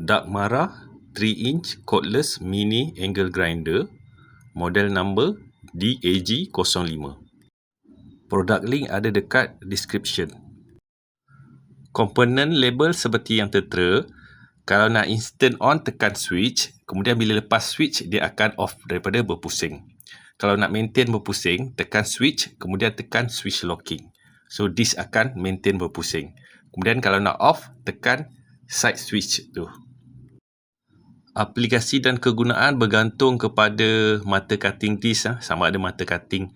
Dakmara 3-inch cordless mini angle grinder, model number DAG05. Product link ada dekat description. Komponen label seperti yang tertera. Kalau nak instant on, tekan switch. Kemudian bila lepas switch, dia akan off daripada berpusing. Kalau nak maintain berpusing, tekan switch, kemudian tekan switch locking. So, this akan maintain berpusing. Kemudian kalau nak off, tekan side switch tu. Aplikasi dan kegunaan bergantung kepada mata cutting disc. Sama ada mata cutting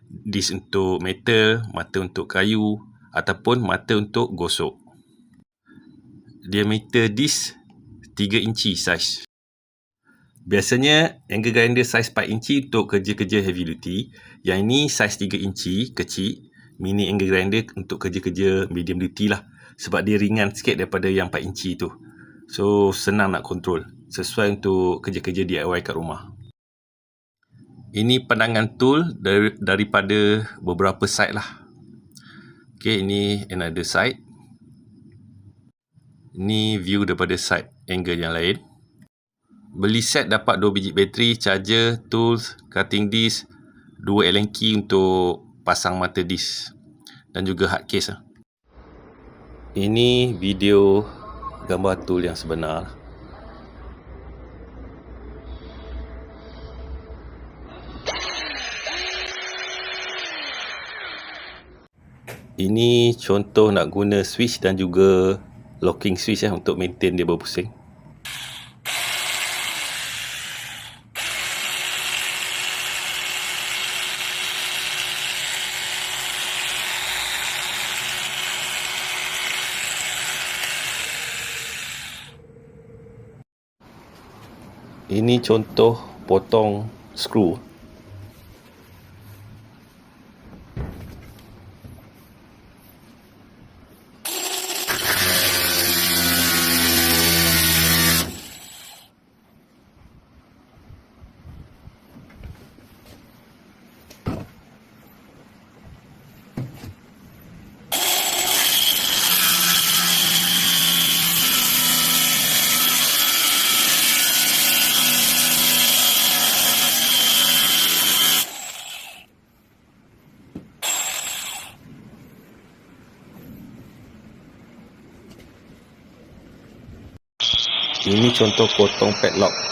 disc untuk metal, mata untuk kayu, ataupun mata untuk gosok. Diameter disc 3 inci saiz. Biasanya angle grinder saiz 4 inci untuk kerja-kerja heavy duty. Yang ini saiz 3 inci kecil. Mini angle grinder untuk kerja-kerja medium duty lah. Sebab dia ringan sikit daripada yang 4 inci tu. So senang nak kontrol. Sesuai untuk kerja-kerja DIY kat rumah. Ini pandangan tool daripada beberapa side lah. Okay, ini another side. Ini view daripada side angle yang lain. Beli set dapat 2 biji bateri, charger, tools, cutting disc, 2 Allen key untuk pasang mata disc dan juga hard case. Ini video gambar tool yang sebenar. Ini contoh nak guna switch dan juga locking switch untuk maintain dia berpusing. Ini contoh potong skru. Ini contoh potong padlock.